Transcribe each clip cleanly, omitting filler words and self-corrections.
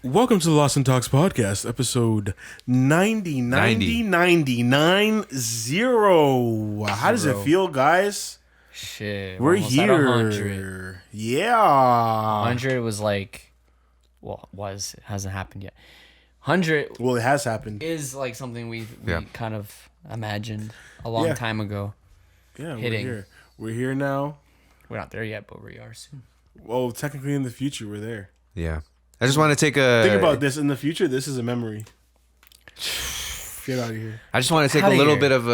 Welcome to the Lost and Talks podcast, episode 90. How does it feel, guys? Shit, We're here. At 100. Yeah. 100 was like, it hasn't happened yet. 100. Well, it has happened. Is like something we kind of imagined a long time ago. Yeah, hitting. we're here. We're here now. We're not there yet, but we are soon. Well, technically in the future, we're there. Yeah. I just want to take a... Think about this. In the future, this is a memory. Get out of here. I just want to take a little bit of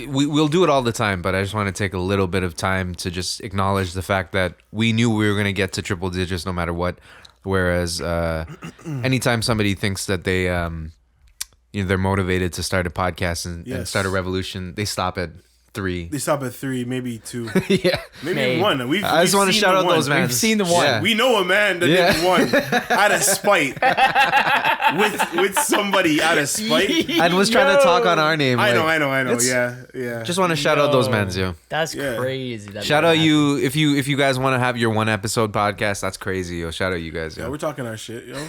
we'll do it all the time, but I just want to take a little bit of time to just acknowledge the fact that we knew we were going to get to triple digits no matter what. Whereas anytime somebody thinks that they, they're motivated to start a podcast and start a revolution, they stop at 3. They stop at 3, maybe 2. Yeah. Maybe 1. I just want to shout out those man. We've seen the one. Yeah. We know a man that did 1 out of spite. with somebody out of spite. I was trying to talk on our name. I know. Yeah. Just want to shout out those men, yo. That's crazy. Shout out you if you guys want to have your 1 episode podcast. That's crazy, yo. Shout out you guys, yo. Yeah, we're talking our shit, yo.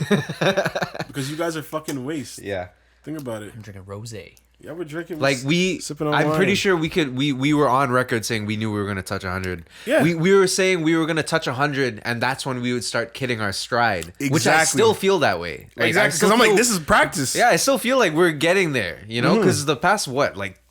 Because you guys are fucking waste. Yeah. Think about it. I'm drinking rosé. Yeah, we're drinking. Like sipping on I'm wine. pretty sure we were on record saying we knew we were going to touch 100. Yeah. We were saying we were going to touch 100, and that's when we would start kidding our stride. Exactly. Which I still feel that way. Like, exactly. Because I'm like, this is practice. Yeah, I still feel like we're getting there, because the past,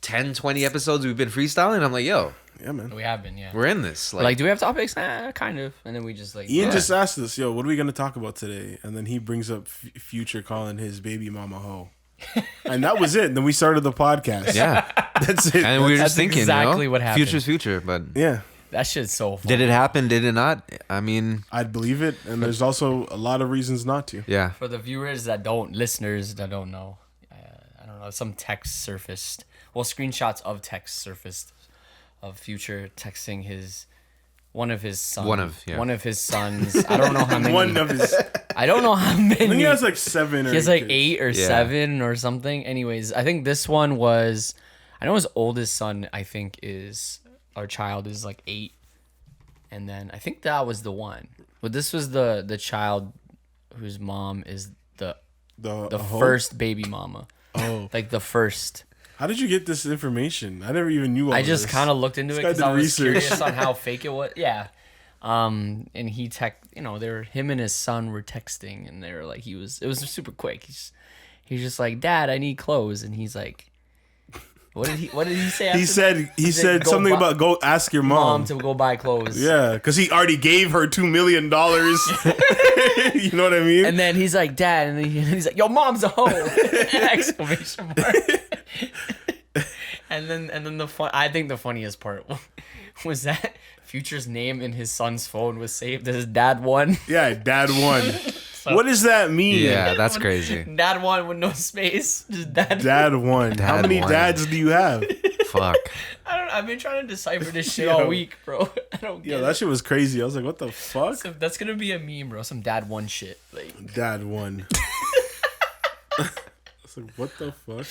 10, 20 episodes we've been freestyling, I'm like, yo. Yeah, man. We have been, yeah. We're in this. Like, do we have topics? Kind of. And then we just Ian just asked us, yo, what are we going to talk about today? And then he brings up Future calling his baby mama hoe. And that was it. Then we started the podcast. Yeah. That's it. And we were just thinking, exactly what happened. Future's future, but yeah. That shit's so fun. Did it happen? Did it not? I mean, I'd believe it. And there's also a lot of reasons not to. Yeah. For the listeners that don't know, I don't know, some text surfaced. Well, screenshots of text surfaced of Future texting one of his sons. One of his sons. I don't know how many. I don't know how many. I think he has like 7 or He has like kids. 8 or 7 or something. Anyways, I think this one was. I know his oldest son. I think our child is like 8, and then I think that was the one. But this was the child whose mom is the first baby mama. Oh, like the first. How did you get this information? I never even knew all I just kind of looked into it because I was curious on how fake it was. Yeah. And he him and his son were texting, and they were like, it was super quick. He's just like, Dad, I need clothes. And he's like, what did he say? He said something about go ask your mom to go buy clothes. Yeah, because he already gave her $2 million. You know what I mean? And then he's like, Dad, and then he's like, yo, mom's a hoe! Exclamation mark. And then I think the funniest part was that Future's name in his son's phone was saved as Dad1. Yeah, Dad1. So, what does that mean? Yeah, that's crazy. Dad1 with no space, just Dad1. Dad1. How many dads do you have? Fuck. I've been trying to decipher this shit all week, bro. I don't get it. That shit was crazy. I was like, what the fuck? So that's gonna be a meme, bro. Some Dad1 shit. Like Dad1. I was like, what the fuck?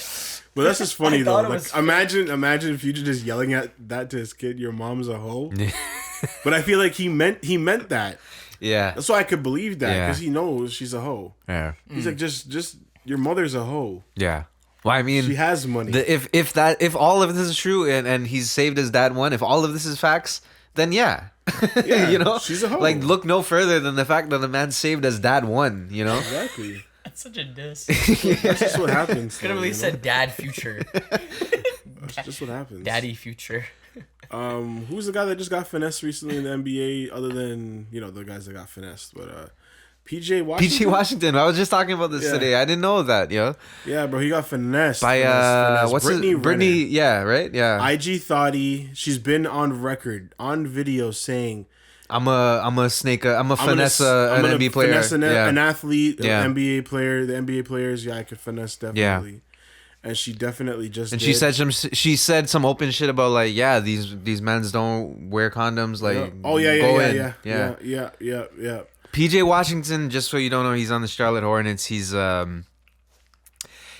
But that's just funny though. Like, imagine Future just yelling at that to his kid, your mom's a hoe. But I feel like he meant that. Yeah. That's why I could believe that, because he knows she's a hoe. Yeah. He's like, just your mother's a hoe. Yeah. Well, I mean, she has money. If all of this is true and he's saved his Dad1, if all of this is facts, then yeah. She's a hoe. Like, look no further than the fact that the man saved his Dad1, Exactly. That's such a diss. That's just what happens. Could have at least said Dad Future. That's just what happens. Daddy Future. Who's the guy that just got finessed recently in the NBA, other than the guys that got finessed? But PJ Washington. PJ Washington. I was just talking about this today. I didn't know that, yo. Yeah, bro, he got finessed by what's Brittany? Yeah, right. Yeah. IG Thoughty. She's been on record, on video, saying, I'm a snake. I'm a finesse an NBA player. Finesse an athlete, an NBA player. The NBA players, I could finesse definitely. Yeah. And she definitely just. And did. She said some open shit about like, these men's don't wear condoms. Like, yeah. PJ Washington, just so you don't know, he's on the Charlotte Hornets.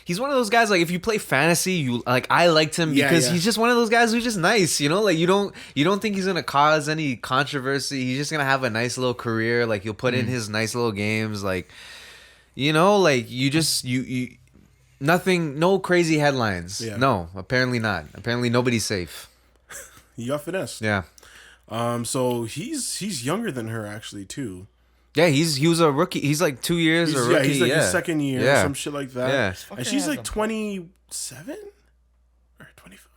He's one of those guys, like, if you play fantasy, I liked him because he's just one of those guys who's just nice, like, you don't think he's gonna cause any controversy. He's just gonna have a nice little career. Like, he'll put in his nice little games. Like, You know, like you just you nothing, no crazy headlines. Yeah. No, apparently not. Apparently nobody's safe. He got finessed. Yeah. So he's younger than her actually too. Yeah, he was a rookie. He's like 2 years a rookie. He's like his second year or some shit like that. Yeah. And she's like 27 or 25.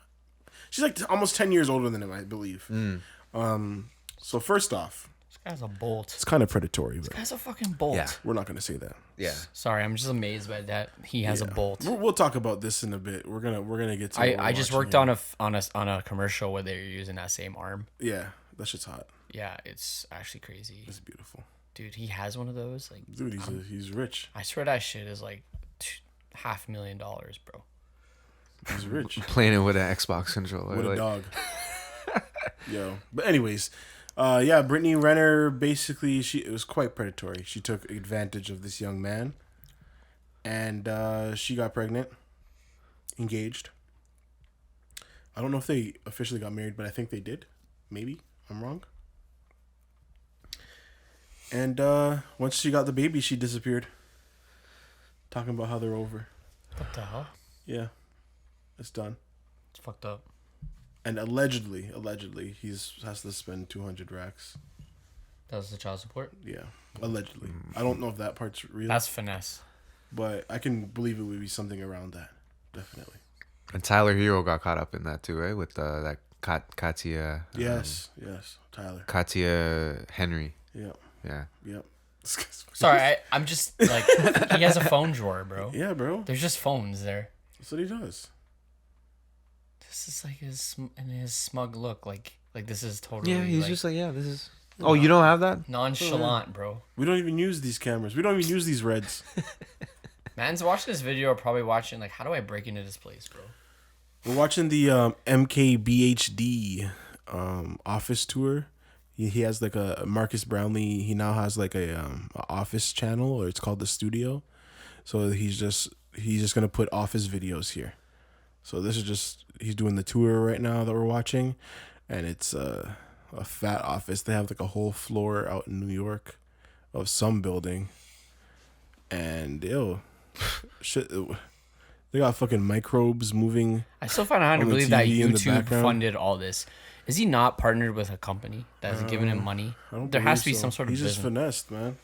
She's like almost 10 years older than him, I believe. So first off, This guy's a bolt. it's kind of predatory, This but guy's a fucking bolt. Yeah. we're not gonna say that. Yeah. Sorry, I'm just amazed by that. He has a bolt. We'll talk about this in a bit. We're gonna get to. I just worked on a commercial where they're using that same arm. Yeah, that shit's hot. Yeah, it's actually crazy. It's beautiful, Dude, he has one of those. Like, dude. He's rich. I swear that shit is like $500,000, bro. He's rich. Playing it with an Xbox controller. With like, a dog. Yo. But anyways, yeah, Brittany Renner basically it was quite predatory. She took advantage of this young man, and she got pregnant, engaged. I don't know if they officially got married, but I think they did. Maybe I'm wrong. And once she got the baby, she disappeared. Talking about how they're over. What the hell? Yeah, it's done. It's fucked up. And allegedly, he has to spend 200 racks. That was the child support? Yeah, allegedly. I don't know if that part's real. That's finesse. But I can believe it would be something around that. Definitely. And Tyler Hero got caught up in that too, right? With that Katya. Yes, Tyler. Katya Henry. Yep. Yeah. Yep. Sorry, I'm just like, he has a phone drawer, bro. Yeah, bro. There's just phones there. That's what he does. This is like his smug look. Like this is totally. Yeah, he's like, just like, yeah, this is. Oh, you don't have that? nonchalant, bro. We don't even use these cameras. We don't even use these Reds. Man's watching this video, probably watching like, how do I break into this place, bro? We're watching the MKBHD office tour. He has like a Marcus Brownlee. He now has like a office channel, or it's called The Studio. So he's just gonna put office videos here. So this is just, he's doing the tour right now that we're watching, and it's a fat office. They have like a whole floor out in New York of some building, and shit, they got fucking microbes moving. I still find it hard to on the believe that TV in the YouTube background. funded all this. Is he not partnered with a company that's giving him money? There has to be some sort of He's business. just finessed, man. There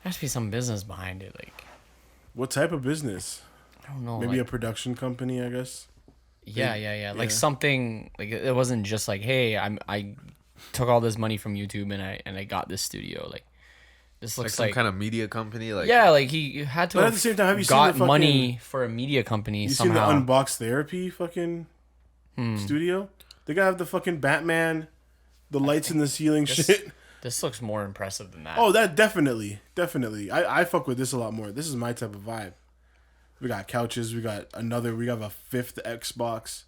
has to be some business behind it. Like, What type of business? I don't know. Maybe like, a production company, I guess. yeah. Like something like, it wasn't just like, hey, I took all this money from YouTube and I got this studio. Like, this Like looks some like kind of media company? Like, yeah, like he had to But at have the same time, have you seen got the fucking- money for a media company You somehow. seen the Unbox Therapy fucking studio? They gotta have the fucking Batman, the lights in the ceiling shit. This looks more impressive than that. Oh, that definitely. I fuck with this a lot more. This is my type of vibe. We got couches. We have a fifth Xbox.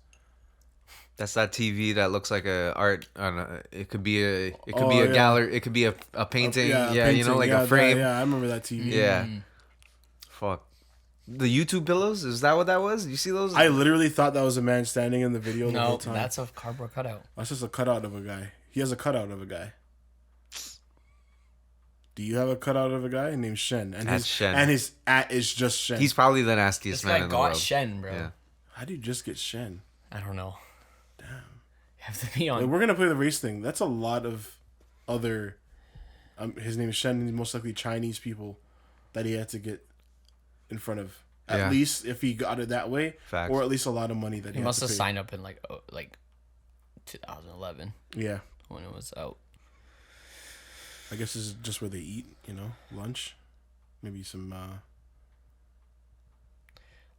That's that TV that looks like a art. I don't know. It could be a yeah. gallery. It could be a painting. a Yeah, you know, painting. like a frame. I remember that TV. Yeah. Fuck. The YouTube pillows? Is that what that was? You see those? I literally thought that was a man standing in the video the whole no, time. that's a cardboard cutout. That's just a cutout of a guy. He has a cutout of a guy. Do you have a cutout of a guy named Shen? And That's Shen. And his at is just Shen. He's probably the nastiest This man guy in the got world. Shen, bro. Yeah. How do you just get Shen? I don't know. Damn. You have to be on. Like, we're gonna play the race thing. That's a lot of other. His name is Shen. He's most likely Chinese people that he had to get in front of. At Yeah. least if he got it that way, Facts. or at least a lot of money that He he must had have to pay. signed up in like 2011 Yeah, when it was out. I guess this is just where they eat. Lunch, maybe some.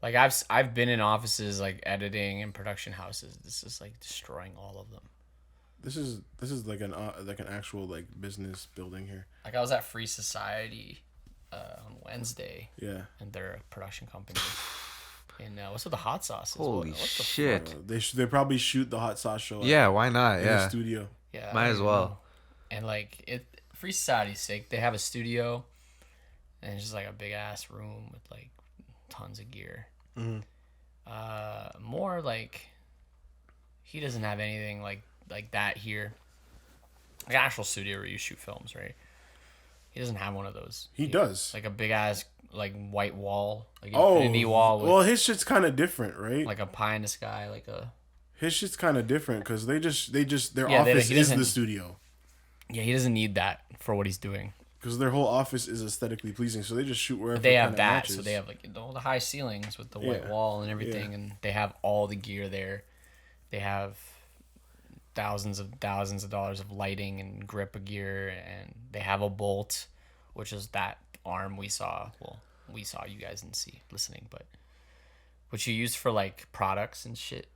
Like I've been in offices like editing and production houses. This is like destroying all of them. This is like an actual like business building here. Like I was at Free Society on Wednesday, Yeah. and they're a production company. And what's with the hot sauces? Holy What the shit. They probably shoot the hot sauce show. Yeah, why not? In the Yeah. studio. Yeah, Might I as don't well. know. And like Free Society's sake, they have a studio, and it's just like a big ass room with like tons of gear. More like he doesn't have anything like that here. Like an actual studio where you shoot films, right? He doesn't have one of those. He does. Like a big ass like white wall, like infinity wall. Well, his shit's kind of different, right? Like a pie in the sky, like a. His shit's kind of different because their office is the studio. Yeah, he doesn't need that for what he's doing. Because their whole office is aesthetically pleasing, so they just shoot wherever. But they have that, matches. so they have like the high ceilings with the white wall and everything, and they have all the gear there. They have thousands of dollars of lighting and grip gear, and they have a bolt, which is that arm we saw. Well, we saw, you guys didn't see listening, but which you use for like products and shit.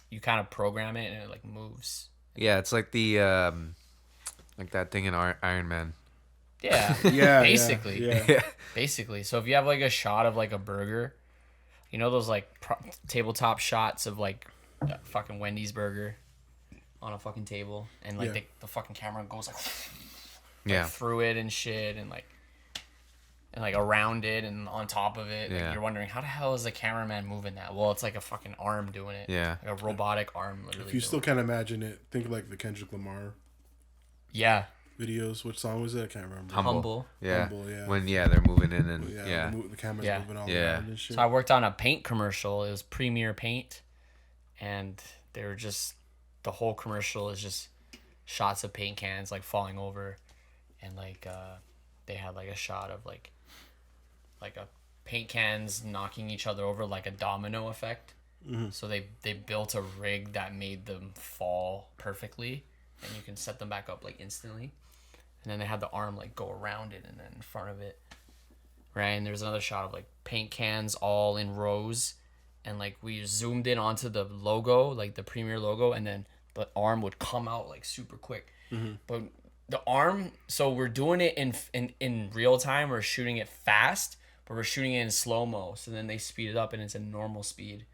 You kind of program it and it like moves. Yeah, it's like the like that thing in Iron Man. Yeah. Yeah. Basically. Yeah. Basically. So if you have like a shot of like a burger, you know those like tabletop shots of like a fucking Wendy's burger on a fucking table, and like the fucking camera goes like through it and shit, and like around it and on top of it. Yeah. Like, you're wondering how the hell is the cameraman moving that? Well, it's like a fucking arm doing it. Yeah. Like a robotic arm literally. If you still can't imagine it, think like the Kendrick Lamar videos. Which song was it? I can't remember. Humble. Yeah. Humble, yeah. When they're moving in and the camera's moving all around and shit. So I worked on a paint commercial. It was Premier Paint, and they were just, the whole commercial is just shots of paint cans like falling over, and like they had like a shot of like a paint cans knocking each other over like a domino effect. Mm-hmm. So they built a rig that made them fall perfectly, and you can set them back up like instantly. And then they had the arm like go around it and then in front of it, right? And there's another shot of like paint cans all in rows, and like we zoomed in onto the logo, like the Premier logo, and then the arm would come out like super quick. Mm-hmm. But the arm, so we're doing it in real time. We're shooting it fast, but we're shooting it in slow mo. So then they speed it up and it's a normal speed.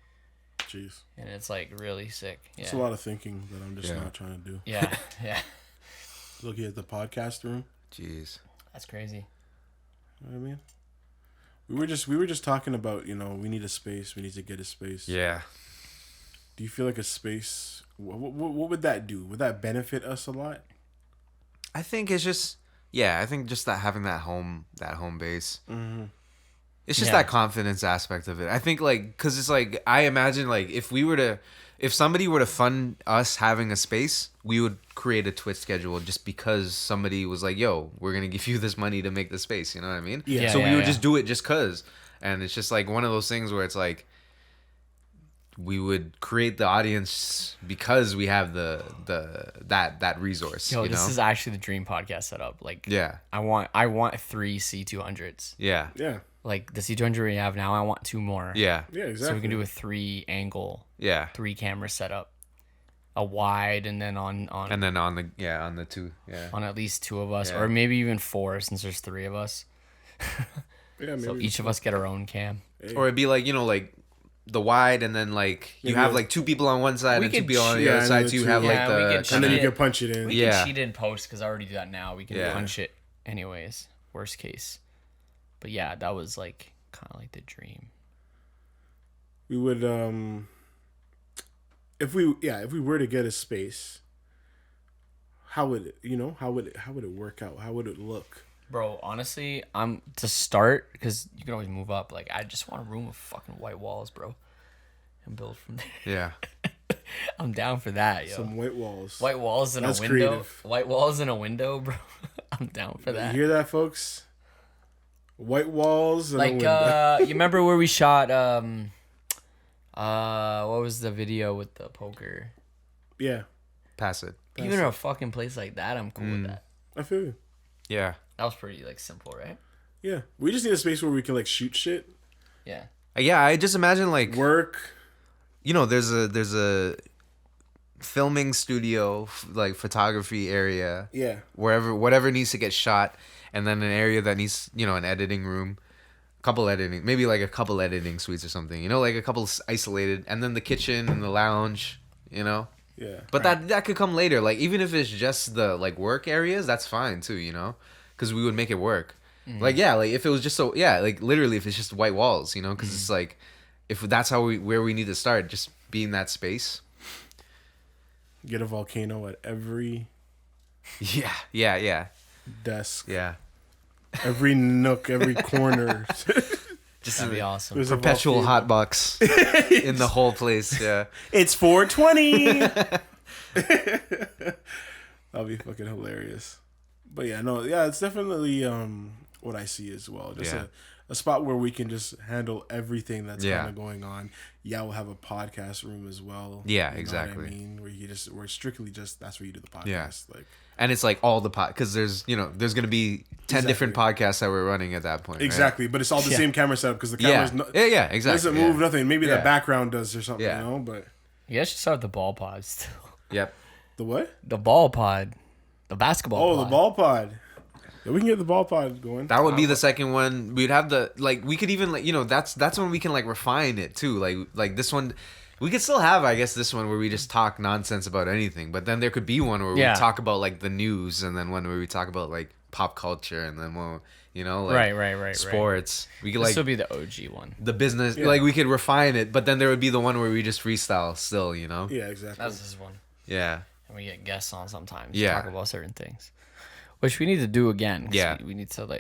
Jeez. And it's like really sick. Yeah. It's a lot of thinking that I'm just not trying to do. Yeah. Yeah. Looking at the podcast room. Jeez. That's crazy. You know what I mean? We were just talking about, we need a space. We need to get a space. Yeah. Do you feel like a space? What would that do? Would that benefit us a lot? I think it's just that having that home base. Mm-hmm. It's just that confidence aspect of it. I think because it's like, I imagine like if somebody were to fund us having a space, we would create a Twitch schedule just because somebody was like, yo, we're going to give you this money to make the space. You know what I mean? Yeah. So we would just do it just cause. And it's just like one of those things where it's like, we would create the audience because we have that resource. Yo, this is actually the dream podcast setup. Like, I want 3 C200s. Yeah. Yeah. Like the C200 we have now, I want 2 more. Yeah. Yeah, exactly. So we can do a 3 angle. Yeah. 3 camera setup. A wide, and then on the 2. Yeah. On at least 2 of us, or maybe even 4 since there's 3 of us. Yeah, maybe. So each of us get our own cam. Hey. Or it'd be like, like the wide, and then like you have like 2 people on one side and 2 people on the other side. So you have like the, and then you can punch it in. We can cheat in post because I already do that now. We can punch it anyways. Worst case. But yeah, that was like kind of like the dream. We would if we were to get a space, how would it work out? How would it look? Bro, honestly, I'm to start, because you can always move up. Like, I just want a room with fucking white walls, bro, and build from there. Yeah. I'm down for that, yo. Some white walls. White walls in That's a window. Creative. White walls in a window, bro. I'm down for that. You hear that, folks? White walls in a window. You remember where we shot what was the video with the poker? Yeah. Pass it. Even a fucking place like that, I'm cool with that. I feel you. Yeah. That was pretty like simple, right? Yeah. We just need a space where we can like shoot shit. Yeah. Yeah, I just imagine like work. There's a filming studio, like photography area. Yeah. Whatever needs to get shot, and then an area that needs, an editing room, maybe like a couple editing suites or something. Like a couple isolated, and then the kitchen and the lounge. Yeah. But that could come later. Like even if it's just the like work areas, that's fine too. Because we would make it work. Mm-hmm. Like if it was just like literally if it's just white walls. Because it's like if that's where we need to start, just be in that space. Get a volcano at every. Yeah. desk. Yeah. Every nook, every corner. Just to be awesome. There's a Perpetual Volcano. hot box in the whole place. Yeah. It's 420. That'll be fucking hilarious. But yeah, no, yeah, it's definitely what I see as well. Just a spot where we can just handle everything that's kind of going on. Yeah, we'll have a podcast room as well. Yeah, you know exactly. what I mean, where strictly just that's where you do the podcast. Yeah. Like, and it's like all the because there's there's gonna be 10 different podcasts that we're running at that point. Exactly, right? but it's all the same camera setup because the camera's exactly. doesn't move nothing. Maybe the background does or something. Yeah. You know, but You guys should start the ball pod still. Yep. the what? The ball pod. The basketball pod. The ball pod. Yeah, we can get the ball pod going. That would be the second one. We'd have we could even that's when we can refine it too. Like this one, we could still have, I guess, this one where we just talk nonsense about anything. But then there could be one where we talk about the news, and then one where we talk about pop culture, and then right, sports. We could this would be the OG one. the business. We could refine it, but then there would be the one where we just freestyle still. Yeah, exactly. That's this one. Yeah. And we get guests on sometimes. Yeah. Talk about certain things, which we need to do again. 'Cause Yeah. We need to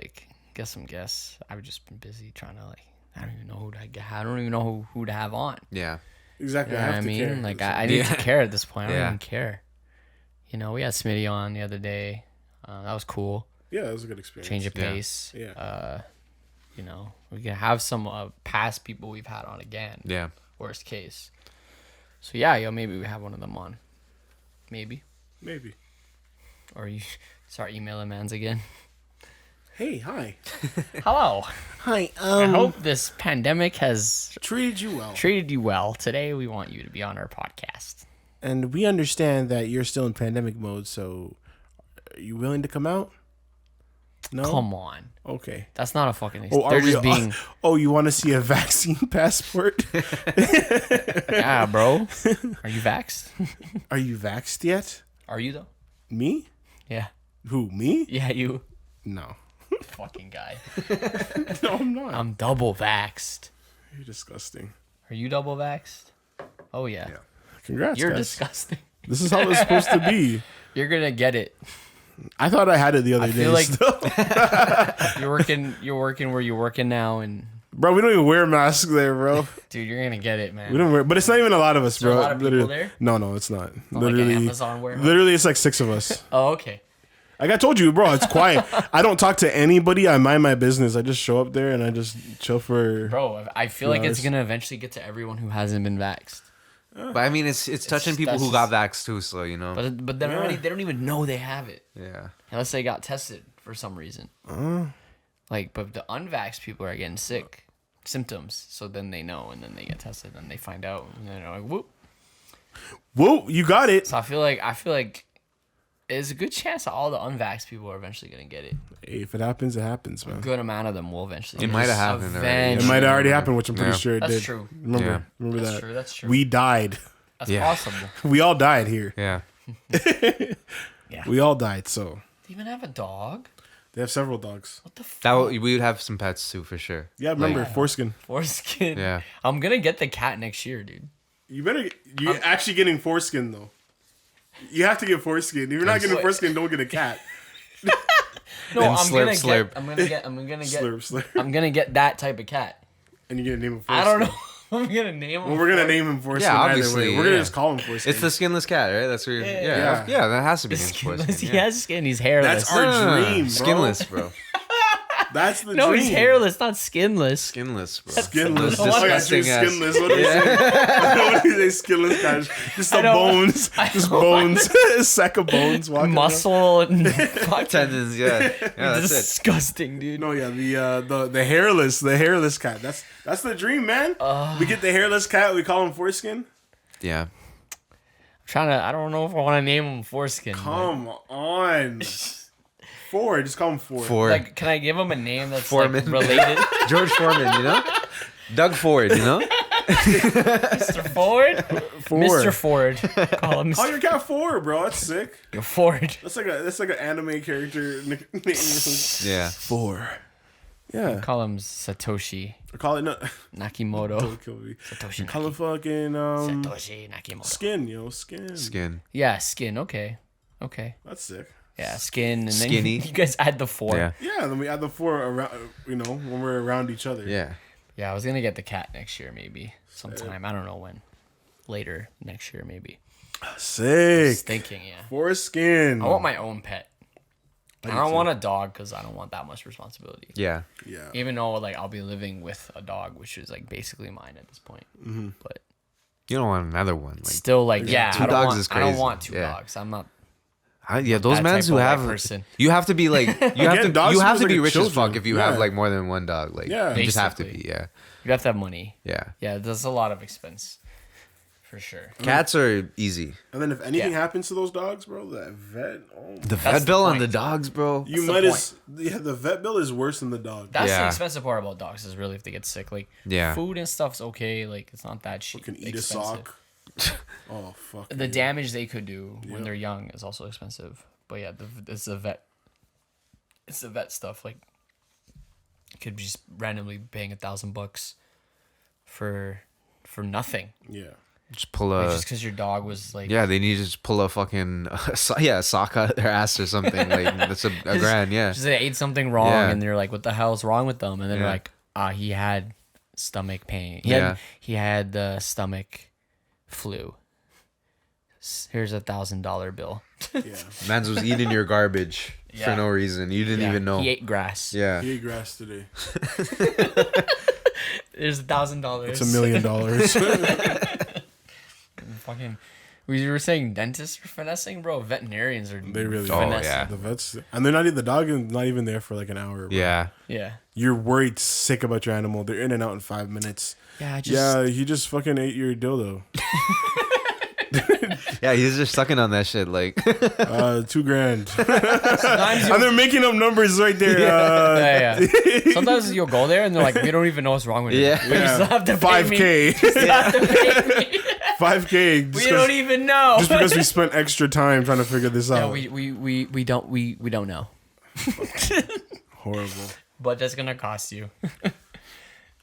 get some guests. I've just been busy trying to I don't even know who to get. I don't even know who to have on. Yeah. Exactly. You know what I mean? I need to care at this point. I don't even care. We had Smitty on the other day. That was cool. Yeah, that was a good experience. Change of pace. Yeah. We can have some past people we've had on again. Yeah. Worst case. So yeah, maybe we have one of them on. Maybe. Or you start emailing mans again. Hey, hi. Hello. Hi. I hope this pandemic has treated you well. treated you well. Today we want you to be on our podcast. And we understand that you're still in pandemic mode, so are you willing to come out? No? Come on. Okay. That's not a fucking Are just we, being you want to see a vaccine passport? yeah, bro. Are you vaxxed? Are you vaxxed yet? Are you though? Me? Yeah. Who, me? Yeah, you No. fucking guy. No, I'm not. I'm double vaxxed. You're disgusting. Are you double vaxxed? Oh yeah. Congrats, You're guys. disgusting. This is how it's supposed to be. You're gonna get it. I thought I had it the other I day. feel like still. you're working where you're working now, and Bro, we don't even wear masks there, bro. dude, you're gonna get it, man. We don't wear, but it's not even a lot of us, there bro. a lot of people Literally. there? No, it's not. Not like an Amazon warehouse? Literally, it's like 6 of us. Oh, okay. Like I told you, bro, it's quiet. I don't talk to anybody. I mind my business. I just show up there and I just chill for. Bro, I feel like it's hours. gonna eventually get to everyone who hasn't been vaxxed. But I mean, it's touching people who got vaxxed too, so But then already they don't even know they have it Yeah. unless they got tested for some reason. But the unvaxxed people are getting sick symptoms, so then they know, and then they get tested, and they find out, and then they're like, "Whoop!" Whoa, you got it. So I feel like there's a good chance that all the unvaxxed people are eventually gonna get it. Hey, if it happens, it happens, man. A good amount of them will eventually. It might have happened already. It might have already happened, which I'm pretty sure it That's did. true. Remember That's that. true. That's true. We died. That's Yeah. possible. We all died here. Yeah. Yeah. We all died. So They even have a dog. they have several dogs. What the fuck? We would have some pets too for sure. Yeah, remember Like, foreskin. Foreskin. Yeah. I'm gonna get the cat next year, dude. You're actually getting foreskin though. You have to get foreskin. If you're not getting Wait. foreskin, don't get a cat. No, And I'm slurp, gonna slurp. get. I'm gonna get. Slurp, slurp. I'm gonna get that type of cat. And you're gonna name him foreskin. I don't know. I'm gonna name him. Well, we're gonna name him foreskin. Yeah, either obviously, way. We're gonna yeah. just call him foreskin. It's the skinless cat, right? That's where. Yeah. Yeah. That has to be named Skinless. foreskin. He Yeah. has skin. He's hairless. That's our dream, bro. Skinless, bro. That's the no, dream. he's hairless, not skinless. Skinless, bro. Skinless. Those Oh, I got you. disgusting ass- Skinless. What do you say? What do you say? Skinless, guys. Just the know. bones. I Just know. bones. A sack of bones. Walking around. Muscle and fucking Tendons, yeah. Yeah, that's it. disgusting, dude. No, yeah, the hairless cat. That's the dream, man. We get the hairless cat. We call him foreskin. Yeah. I don't know if I want to name him Foreskin. but- Come on. Ford. Just call him Ford. Ford. Like, can I give him a name that's Foreman. related? George Foreman, you know? Doug Ford, you know? Mr. Ford? Ford. Mr. Ford. Call him Call Mr. your cat Ford, bro. That's sick. Yo, Ford. That's like an anime character nickname or something. Yeah. Ford. Yeah. Call him Satoshi Or call it no. Nakimoto. Don't kill me. Satoshi Call him Nakimoto. fucking Satoshi Nakimoto. skin, yo, skin. Skin. Yeah, skin. Okay. Okay. That's sick. Yeah, skin, and Skinny. then you guys add the 4. Yeah. Yeah, then we add the 4 around. When we're around each other. Yeah. Yeah, I was gonna get the cat next year, maybe sometime. I don't know when. Later next year, maybe. Sick. Just thinking, yeah. 4 skin. I want my own pet. I don't want a dog because I don't want that much responsibility. Yeah. Yeah. Even though I'll be living with a dog, which is basically mine at this point. Mm-hmm. But You don't want another one. still, two I dogs don't is I don't crazy. want 2 Yeah. dogs. I'm not. Those that mans type who of have person. you have to be like you have dogs to feels be like rich as children. fuck if you Yeah. have like more than one dog. Like Yeah. you just have to Basically. be. Yeah. You have to have money. Yeah. Yeah, there's a lot of expense. For sure. Cats are easy. And then if anything Yeah. happens to those dogs, bro, that vet. Oh, The That's vet the bill on point. the dogs, bro. you the might as the vet bill is worse than the dog. That's the Yeah. expensive part about dogs is really if they get sick. Yeah. Food and stuff's okay. It's not that cheap. Can eat expensive. a sock. Oh fuck. The damage they could do when Yep. they're young is also expensive. But yeah, it's the vet. It's the vet stuff. You could be just randomly paying $1,000 for nothing. Yeah. Just pull Just because your dog was yeah, they need to just pull a fucking a sock out of their ass or something. Like that's a grand. Yeah. Just they ate something wrong, Yeah. and they're like, "What the hell's wrong with them?" And then they're Yeah. like, he had stomach pain. Yeah. He had the stomach flu. Here's $1,000 bill. Yeah. Mans was eating your garbage for Yeah. no reason. You didn't Yeah, even know. He ate grass. Yeah. He ate grass today. There's $1,000. It's $1 million. Fucking. We were saying dentists are finessing, bro. Veterinarians are. They really Oh, finessing. yeah. The vets, and they're not even the dog is not even there for like an hour. Bro. Yeah. Yeah. You're worried sick about your animal. They're in and out in 5 minutes. Yeah. I just. Yeah, he just fucking ate your dildo. Yeah, he's just sucking on that shit. Like, $2,000. Sometimes And you'll, they're making up numbers right there. yeah. Sometimes you'll go there and they're like, we don't even know what's wrong with it. Yeah. You still have to pay me. 5K. You still have to pay me. 5K. We don't even know. Just because we spent extra time trying to figure this Yeah, out. we don't know. Horrible. But that's gonna cost you.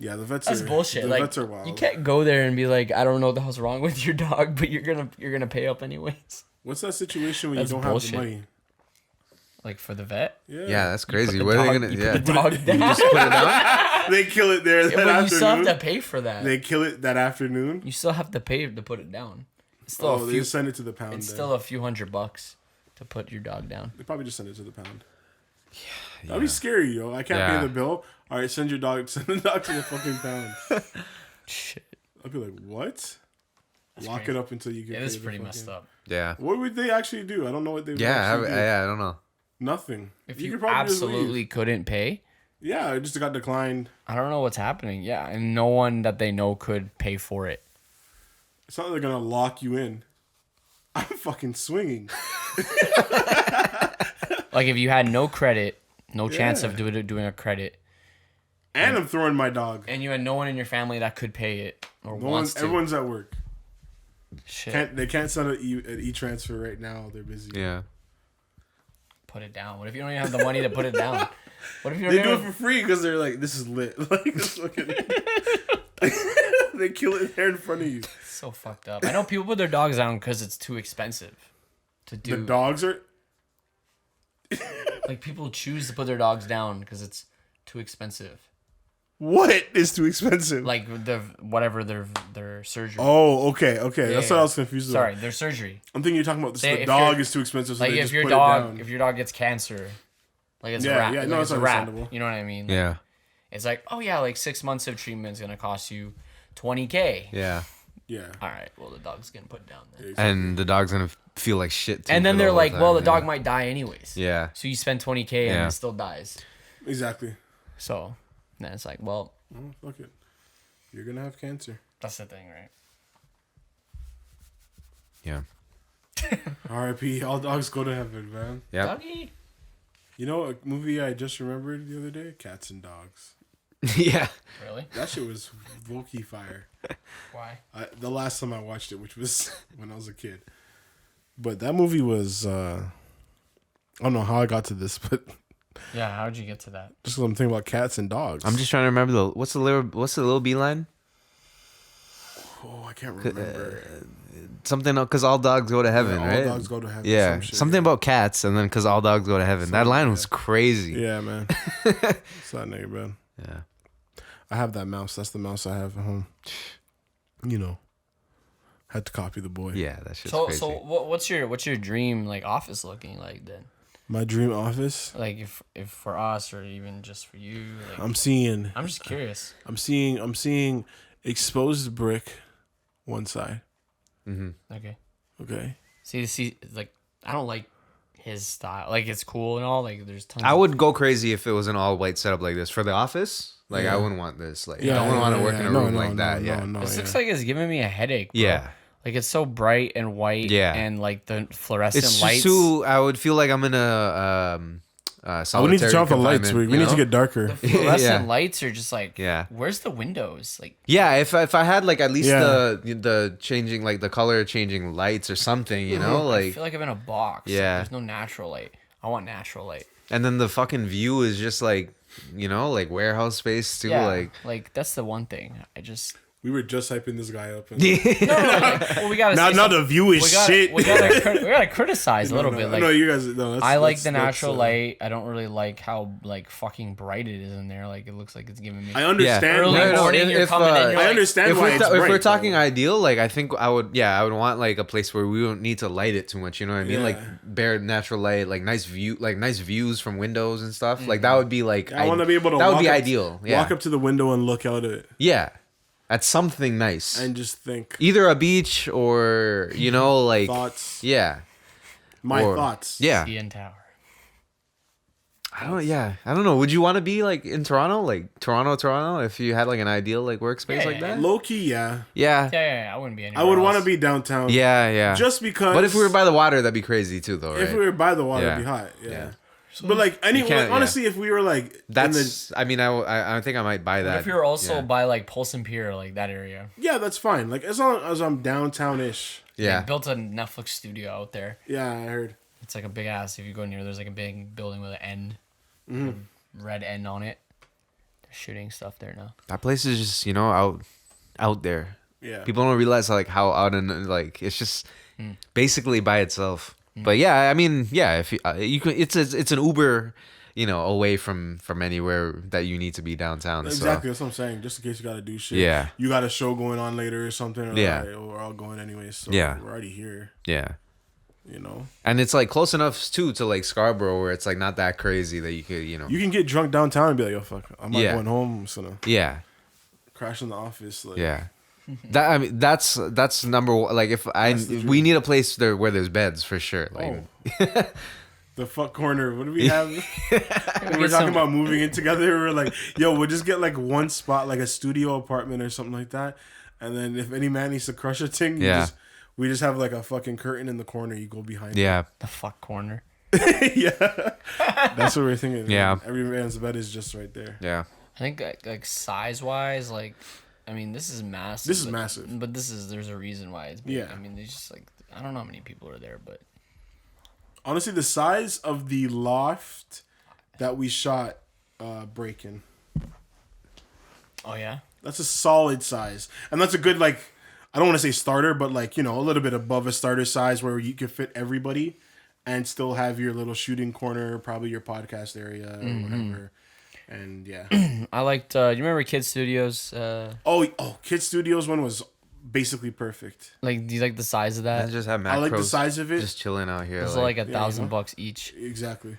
Yeah, the vets That's are bullshit. The Like vets are wild. you can't go there and be like, I don't know what the hell's wrong with your dog, but you're gonna pay up anyways. What's that situation when That's you don't bullshit. have the money? Like for the vet, yeah, that's crazy. the What are they dog- gonna? you Yeah. put the dog down. Just put it down. They kill it there that Yeah, but you still have afternoon. to pay for that. They kill it that afternoon. You still have to pay to put it down. It's still Oh, a they few. just send it to the pound. It's then. still a few $100 to put your dog down. They probably just send it to the pound. That'd be scary, yo. I can't Yeah. pay the bill. All right, send the dog to the fucking pound. Shit, I'd be like, what? Lock it up until you get. it is paid the pretty fucking- messed up. Yeah. What would they actually do? I don't know what they. Would Yeah. actually do. I don't know. Nothing. If you could probably just leave. absolutely couldn't pay, Yeah, it just got declined. I don't know what's happening. Yeah, and no one that they know could pay for it. It's not like they're gonna lock you in. I'm fucking swinging. Like if you had no credit, no chance of Yeah. doing a credit, And I'm throwing my dog. and you had no one in your family that could pay it or No wants one, to. everyone's at work. Shit, They can't send an e-transfer right now. They're busy. Yeah. put it down. What if you don't even have the money to put it down? What if you They don't do it even... for free because they're like, this is lit. Like, it's fucking... They kill it there in front of you. So fucked up. I know people put their dogs down because it's too expensive to do. The dogs are... Like people choose to put their dogs down because it's too expensive. What is too expensive? Like their surgery. Oh, okay. That's Yeah, what yeah. I was confused about. Sorry, their surgery. I'm thinking you're talking about this. Say The if dog you're- is too expensive, so Like they if just your put dog, it if down. your dog gets cancer, like it's Yeah, a wrap. yeah, Like no, it's it's a wrap. understandable. You know what I mean? Yeah. It's like, oh yeah, like 6 months of treatment is gonna cost you $20,000. Yeah. Yeah. All right, well the dog's getting put down then. And the dog's gonna feel like shit. Too And then for they're whole like, time, well, the yeah. dog might die anyways. Yeah. So you spend $20,000 and Yeah. it still dies. Exactly. So then it's like, well, Oh, fuck it. You're gonna have cancer. that's the thing, right? Yeah. R.I.P. All dogs go to heaven, man. Yeah. Doggy. You know a movie I just remembered the other day? Cats and Dogs. Yeah. Really? That shit was Volky fire. Why? The last time I watched it, which was when I was a kid. But that movie was... I don't know how I got to this, but Yeah, how'd you get to that? just 'cause I'm thinking about cats and dogs. I'm just trying to remember what's the little B line? Oh, I can't remember. something because all dogs go to heaven, all right? dogs go to heaven. Yeah, something about cats, and then because all dogs go to heaven. That line was crazy. Yeah, man. It's that nigga, man. Yeah. I have that mouse. That's the mouse I have at home. You know, had to copy the boy. Yeah, that's just So crazy. so what's your dream like office looking like then? My dream office. Like if for us or even just for you. Like, I'm just curious. I'm seeing exposed brick, one side. Okay. Okay. See, like I don't like his style. Like it's cool and all. Like there's tons. I would go crazy if it was an all white setup like this for the office. Like I wouldn't want this. Like I wouldn't want to work in a room like that. This looks like it's giving me a headache. Bro. Yeah. Like it's so bright and white. Yeah. And like the fluorescent It's lights. just too. I would feel like I'm in a we need to turn off the lights. We need to get darker. The fluorescent Yeah. lights are just like. Yeah. Where's the windows? Like. Yeah, if I had like at least the changing like the color changing lights or something, you know, I like feel like I'm in a box. Yeah. There's no natural light. I want natural light. and then the fucking view is just like, you know, like warehouse space too, Yeah. like that's the one thing. I just. We were just hyping this guy up. And Well, we gotta. now the view is shit. We gotta criticize a little bit. Like, no, you guys. No, that's, I like that's, the natural that's, light. I don't really like how like fucking bright it is in there. Like it looks like it's giving me. I understand. Early why- morning, you're coming in. You're I like, understand if why we're, it's if bright, we're talking though. ideal, like I think I would want like a place where we don't need to light it too much, you know what I mean? Yeah. Like bare natural light, like nice views from windows and stuff. Like that would be like I want to be able to. that would walk be up, ideal. Yeah. Walk up to the window and look out at it Yeah. At something nice. and just think Either a beach or, you know, like thoughts. yeah. My Or- thoughts. Yeah. CN Tower. I don't know. Would you want to be like in Toronto, like Toronto, if you had like an ideal like workspace Yeah, like that? Low key, yeah. Yeah. Yeah. I wouldn't be anywhere I would want to else. be downtown. Yeah. Just because. But if we were by the water, that'd be crazy too, though, right? if we were by the water, Yeah. it'd be hot. Yeah. Yeah. But like can't- like, honestly, if we were like That's. I mean, I think I might buy that. If you're also yeah. by like Polson Pier, like that area. yeah, that's fine. Like as long as I'm downtown-ish. They Yeah. built a Netflix studio out there. Yeah, I heard. It's like a big ass. If you go near, there's like a big building with an end, red end on it. They're shooting stuff there now. That place is just, you know, out there. Yeah. People don't realize like how out and like it's just basically by itself. But yeah, I mean, yeah, if you can, it's an Uber, you know, away from anywhere that you need to be downtown. Exactly, So. that's what I'm saying. Just in case you gotta do shit. Yeah. You got a show going on later or something. Or Yeah. We're all going anyway. So Yeah. we're already here. Yeah. You know. And it's like close enough too to like Scarborough where it's like not that crazy that you could, you know. You can get drunk downtown and be like, yo, fuck, I'm not Yeah. going home. I'm just gonna Yeah. crash in the office. Like, Yeah. That I mean that's number one. Like if we need a place there where there's beds for sure. Like the fuck corner. What do we have? When we're get talking some- about moving in together, we're like, yo, we'll just get like one spot, like a studio apartment or something like that. And then if any man needs to crush a thing, we just have like a fucking curtain in the corner. You go behind. yeah. The fuck corner. Yeah. That's what we're thinking. Yeah. Every man's bed is just right there. Yeah. I think like size wise, like I mean this is massive. This is massive. But there's a reason why it's big. Yeah. I mean it's just like I don't know how many people are there, but Honestly, the size of the loft that we shot Breaking. oh yeah. That's a solid size. And that's a good, like, I don't want to say starter, but like, you know, a little bit above a starter size where you could fit everybody and still have your little shooting corner, probably your podcast area or whatever. And yeah. I liked. You remember Kid Studios? Kid Studios one was basically perfect. Like, do you like the size of I that? just have macros I like the size of it. just chilling out here. It's like $1,000 each. Exactly.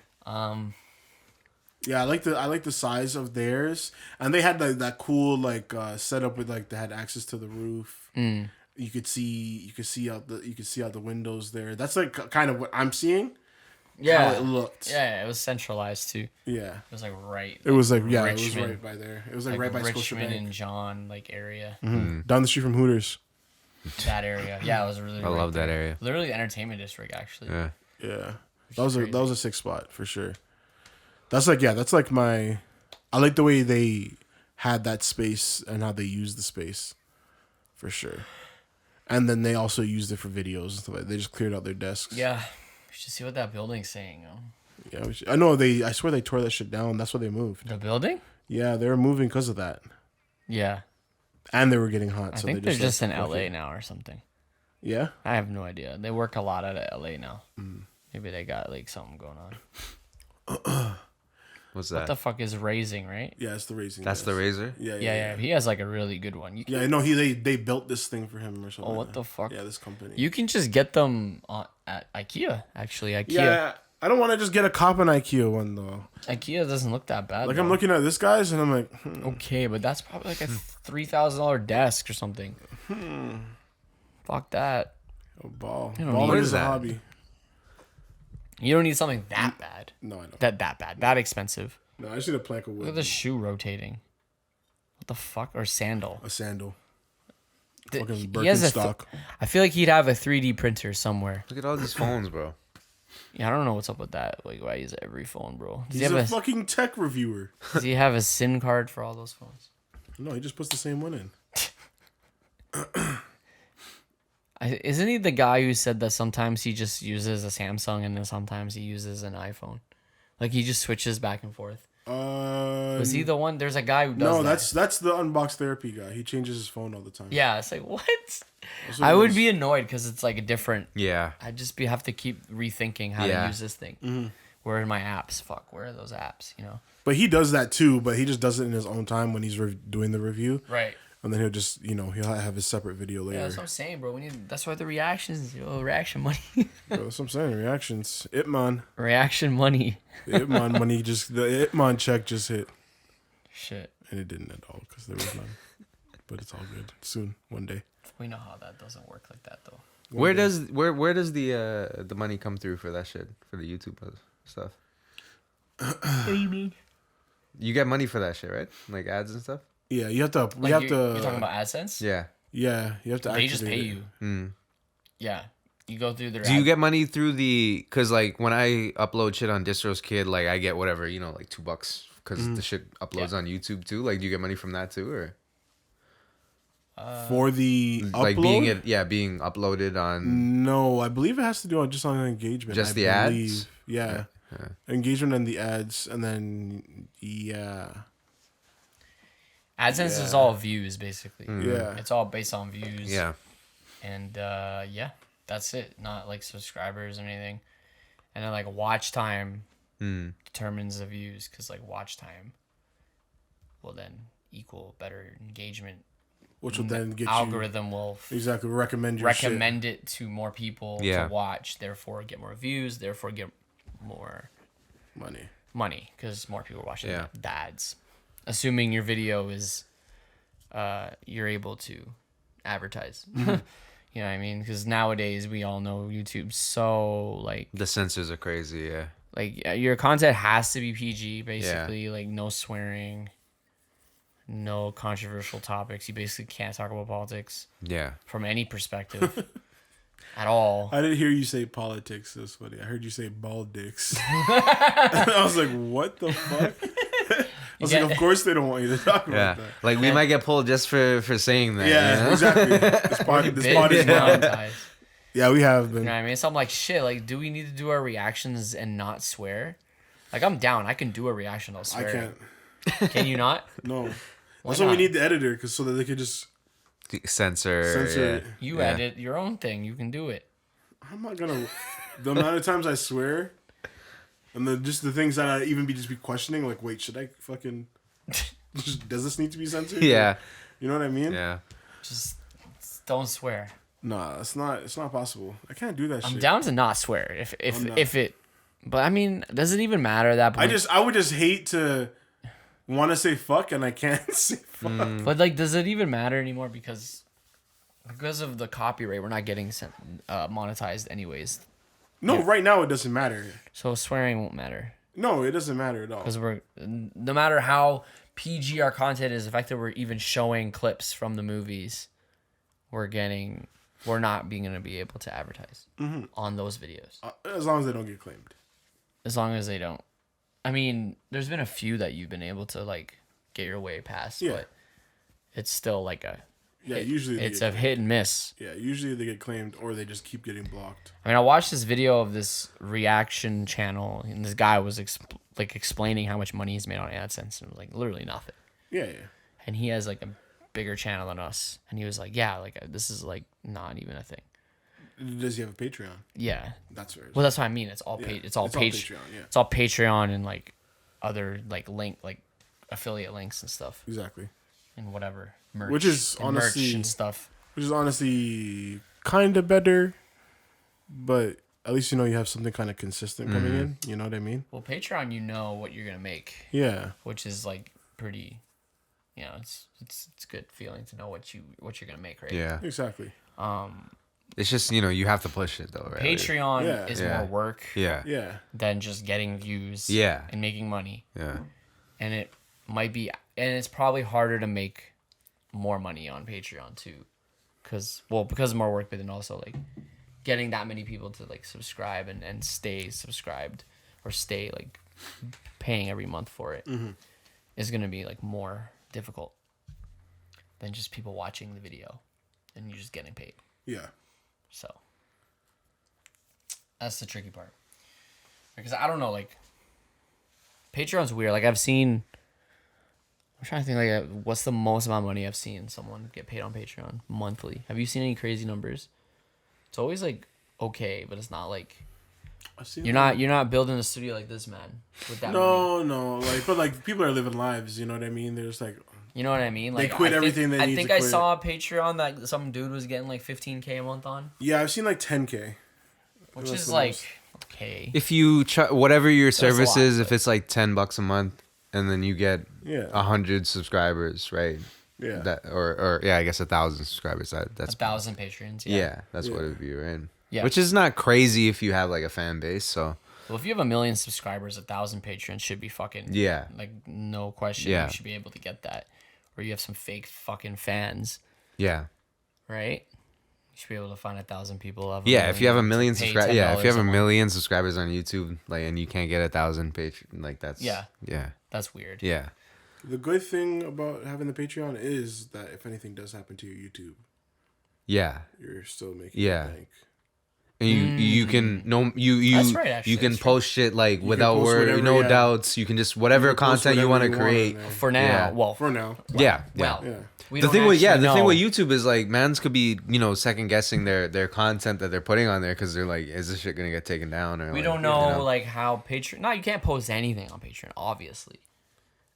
Yeah, I like the size of theirs, and they had that cool like setup with like they had access to the roof. You could see out the windows there. That's like kind of what I'm seeing. Yeah, how it looked. Yeah, it was centralized too. Yeah, it was like right. It was like it was Richmond. right by there. It was like, Like right by Richmond Scotiabank. and John like area. Down the street from Hooters. That area. Yeah, it was really. I love that area. Literally, the entertainment district actually. Yeah. Yeah, that was a sick spot for sure. That's like my. I like the way they had that space and how they used the space, for sure. And then they also used it for videos and stuff like that. They just cleared out their desks. Yeah, we should see what that building's saying. Yeah, I know I swear they tore that shit down. That's why they moved. The building? Yeah, they were moving because of that. Yeah. And they were getting hot. I so think they they're just in like, LA now or something. Yeah. I have no idea. They work a lot out of LA now. Maybe they got like something going on. What's that? What the fuck is Raising, right? Yeah, it's the Raising. That's the razor? Yeah. He has like a really good one. Yeah, I know they built this thing for him or something. Oh, what the fuck? Yeah, this company. You can just get them at IKEA. Actually, IKEA. Yeah, I don't want to just get a cop an IKEA one though. IKEA doesn't look that bad. Like though. I'm looking at this guy's and I'm like, Okay, but that's probably like a $3,000 desk or something. Fuck that. oh, ball. don't Balling need is a that. hobby. You don't need something that bad. No, I don't. That bad. That expensive. No, I just need a plank of Look at wood. the shoe rotating. What the fuck? Or sandal. A sandal. He Fucking has Birkenstock. I feel like he'd have a 3D printer somewhere. Look at all these phones, bro. Yeah, I don't know what's up with that. Like, why use every phone, bro? Does He's he a have fucking tech reviewer. does he have a SIM card for all those phones? No, he just puts the same one in. Isn't he the guy who said that sometimes he just uses a Samsung and then sometimes he uses an iPhone? Like he just switches back and forth. Was he the one? There's a guy who does No, that. that's the unbox therapy guy. He changes his phone all the time. Yeah, it's like, what? That's what I it would is. be annoyed because it's like a different... Yeah. I'd just have to keep rethinking how to use this thing. Where are my apps? Fuck, where are those apps, you know? But he does that too, but he just does it in his own time when he's doing the review. Right. And then he'll just, he'll have his separate video later. Yeah, that's what I'm saying, bro. That's why the reactions, reaction money. Bro, that's what I'm saying. Reactions. Itman. Reaction money. The Itman money the Itman check just hit. Shit. And it didn't at all because there was none. But it's all good. Soon, one day. We know how that doesn't work like that, though. Where does the money come through for that shit, for the YouTube stuff? What do you mean? You get money for that shit, right? Like ads and stuff. Yeah, you have to. Like you're talking about AdSense? Yeah. Yeah, you have to. They just pay activate it. you. Yeah. You go through their. Do you get money through cause like when I upload shit on DistroKid, like I get whatever, like $2 because the shit uploads on YouTube too. Like, do you get money from that too, or For the like upload? being uploaded on? No, I believe it has to do on just on engagement. Just I the believe. ads? Yeah. Engagement and the ads, and then AdSense is all views, basically. Yeah. It's all based on views. Yeah. And that's it. Not like subscribers or anything. And then like watch time determines the views, because like watch time will then equal better engagement. which will then get algorithm will exactly recommend your recommend it to more people Yeah. to watch, therefore get more views, therefore get more shit. money because more people are watching Yeah. the ads. Assuming your video is you're able to advertise. You know what I mean? Because nowadays we all know YouTube's so like The censors are crazy, yeah. like your content has to be PG basically, like no swearing, no controversial topics. You basically can't talk about politics Yeah. from any perspective at all. I didn't hear you say politics. That's funny. I heard you say bald dicks. I was like, what the fuck? I was like, of course they don't want you to talk Yeah. about that. Like we might get pulled just for saying that. Yeah, you know? exactly. This pod is now. monetized. Yeah, we have You been. know what I mean? So I'm like, shit, like, do we need to do our reactions and not swear? Like, I'm down. I can do a reaction. I'll I swear. can't. Can you not? No. Why That's why we not? need the editor, so that they could just Censor. censor yeah. it. You Yeah. edit your own thing. You can do it. I'm not gonna. The amount of times I swear, and just the things that I even be questioning, like, wait, should I fucking? Does this need to be censored? Yeah. You know what I mean? Yeah. Just don't swear. Nah, it's not. It's not possible. I can't do that I'm shit. down to not swear I'm not. if it. But I mean, does it even matter at that point? I would just hate to want to say fuck and I can't say fuck. But like, does it even matter anymore? Because of the copyright, we're not getting monetized anyways. No, right now it doesn't matter. So swearing won't matter. No, it doesn't matter at all. Because no matter how PG our content is, the fact that we're even showing clips from the movies, we're not being gonna be able to advertise on those videos. As long as they don't get claimed. As long as they don't. I mean, there's been a few that you've been able to like get your way past, Yeah. but it's still like Usually it's a hit and miss. Yeah, usually they get claimed or they just keep getting blocked. I mean, I watched this video of this reaction channel, and this guy was explaining how much money he's made on AdSense, and like literally nothing. Yeah. And he has like a bigger channel than us, and he was like, "Yeah, like this is like not even a thing." Does he have a Patreon? Yeah. That's fair. Well, that's what I mean. It's all it's all Patreon. Yeah. It's all Patreon and like other like affiliate links and stuff. Exactly. And whatever merch. Which is honestly merch and stuff. Which is honestly kind of better, but at least you know you have something kind of consistent coming in. You know what I mean? Well, Patreon, you know what you're gonna make. Yeah. Which is like pretty. You know, it's a good feeling to know what you're gonna make, right? Yeah. Exactly. It's just, you know, you have to push it though, right? Patreon is more work Yeah. than just getting views and making money. Yeah. And it might be, and it's probably harder to make more money on Patreon too. Because of more work, but then also like getting that many people to like subscribe and stay subscribed or stay like paying every month for it is going to be like more difficult than just people watching the video and you just getting paid. Yeah. So that's the tricky part. Because I don't know, like Patreon's weird. Like I'm trying to think like what's the most amount of money I've seen someone get paid on Patreon monthly. Have you seen any crazy numbers? It's always like okay, but it's not like you're not building a studio like this, man. With that No, but people are living lives. You know what I mean? There's like, you know what I mean? Like they quit everything. I think I saw a Patreon that some dude was getting like $15K a month on. Yeah, I've seen like $10K, which is like okay. If you whatever your service is, if it's like $10 a month, and then you get 100 subscribers, right? Yeah. That or I guess 1,000 subscribers. That's 1,000 patrons. Yeah, that's what it would be, right? Yeah. Which is not crazy if you have like a fan base. So. Well, if you have 1 million subscribers, 1,000 patrons should be fucking like no question. Yeah. You should be able to get that. Or you have some fake fucking fans. Yeah. Right. You should be able to find 1,000 people. If you have 1 million subscribers, if you have 1 million subscribers on YouTube, like, and you can't get 1,000 patrons, like that's that's weird. Yeah. The good thing about having the Patreon is that if anything does happen to your YouTube, you're still making bank. And you can That's right, actually. you can post shit like without word, no doubts. You can just whatever content you want to create. For now, for now. Yeah. The thing with YouTube is like mans could be second guessing their content that they're putting on there because they're like, is this shit gonna get taken down? Or we don't know like how Patreon. No, you can't post anything on Patreon, obviously.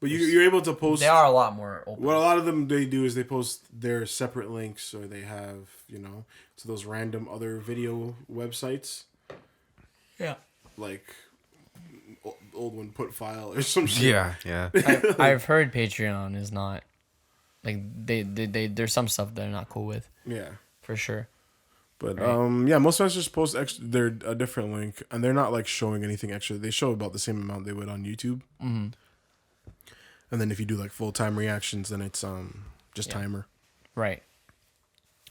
But you're able to post. They are a lot more open. What a lot of them they do is they post their separate links, or they have to those random other video websites. Yeah. Like old one put file or some shit. Yeah. I've heard Patreon is not like they there's some stuff they're not cool with. Yeah. For sure. But most fans just post a different link, and they're not like showing anything extra. They show about the same amount they would on YouTube. Mm-hmm. And then if you do like full-time reactions, then it's just timer. Right.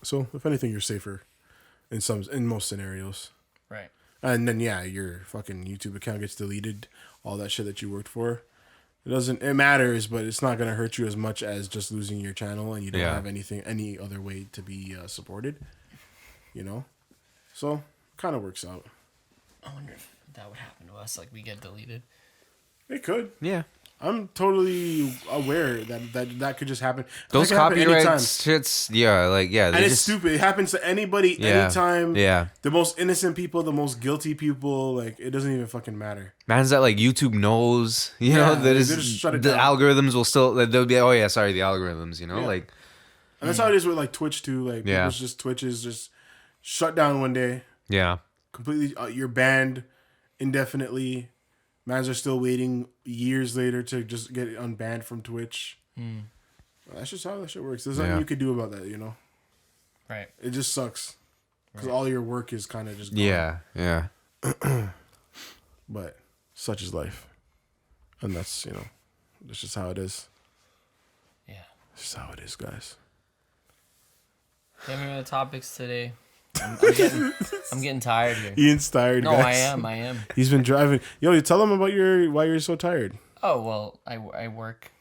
So if anything, you're safer in most scenarios. Right. And then your fucking YouTube account gets deleted, all that shit that you worked for. It matters, but it's not gonna hurt you as much as just losing your channel and you don't have any other way to be supported. So kind of works out. I wonder if that would happen to us, like we get deleted. It could. Yeah. I'm totally aware that could just happen. Those copyright shits, and it's stupid. It happens to anybody, anytime. Yeah. The most innocent people, the most guilty people, like it doesn't even fucking matter. Man's that like YouTube knows, that is the algorithms will still they'll be the algorithms, like. And that's how it is with like Twitch too. Like Twitch is just shut down one day. Yeah. Completely, you're banned indefinitely. Mans are still waiting years later to just get unbanned from Twitch. That's just how that shit works. There's nothing you could do about that, Right. It just sucks. Because all your work is kind of just gone. Yeah. But such is life. And that's, that's just how it is. Yeah. That's just how it is, guys. Give me the topics today. I'm getting tired here. Ian's tired, No, guys. I am. He's been driving. Yo, you tell him about why you're so tired. Oh, well, I work.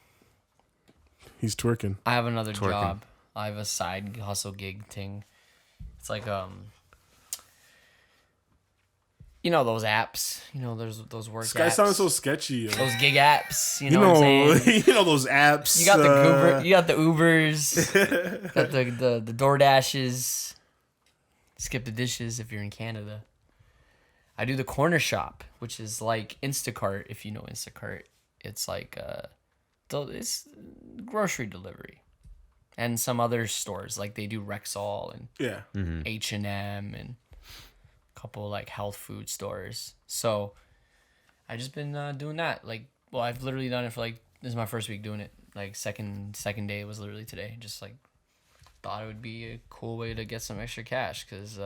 He's twerking. I have another job. I have a side hustle gig thing. It's like those apps. There's those work this apps. guy sounds so sketchy. Yo. Those gig apps. You know what I'm saying? Those apps. You got the Ubers. Got the DoorDashes. skip the dishes if you're in Canada. I do the corner shop, which is like Instacart. If you know Instacart, it's like it's grocery delivery, and some other stores like they do Rexall and H&M and a couple like health food stores. So I just been doing that. Like, well, I've literally done it for like this is my first week doing it. Like second day was literally today. Just like thought it would be a cool way to get some extra cash because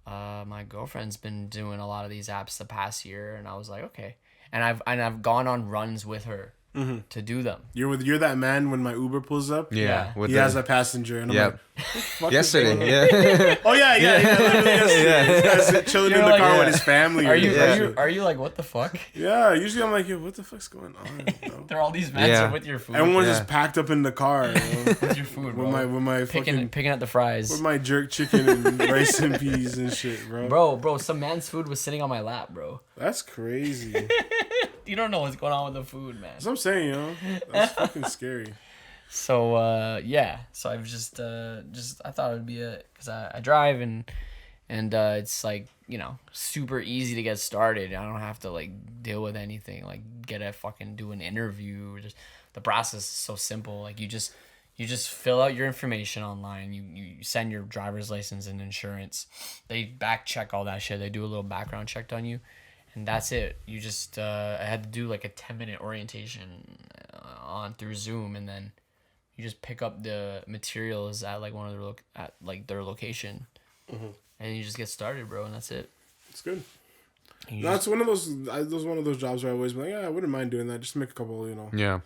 my girlfriend's been doing a lot of these apps the past year, and I was like, okay. And I've gone on runs with her to do them. You're that man when my Uber pulls up. Yeah. He has a passenger, and I'm like, yesterday. Yeah. Oh yeah. Literally yesterday. This guy's chilling in the car with his family. Are you like, what the fuck? Yeah. Usually I'm like, yo, what the fuck's going on? Bro? There are all these men with your food. Everyone's just packed up in the car. With your food, bro. With my picking at the fries. With my jerk chicken and rice and peas and shit, bro. Bro, some man's food was sitting on my lap, bro. That's crazy. You don't know what's going on with the food, man. That's what I'm saying, that's fucking scary. So so I've just I thought it would be because I drive and it's like, you know, super easy to get started. I don't have to like deal with anything, like do an interview. Just the process is so simple. Like you just fill out your information online. You send your driver's license and insurance. They back check all that shit. They do a little background check on you. And that's it. You just I had to do like a 10-minute orientation through Zoom, and then you just pick up the materials at like their location, and you just get started, bro. And that's it. It's good. That's one of those. One of those jobs where I always be like, yeah, I wouldn't mind doing that. Just make a couple, Yeah.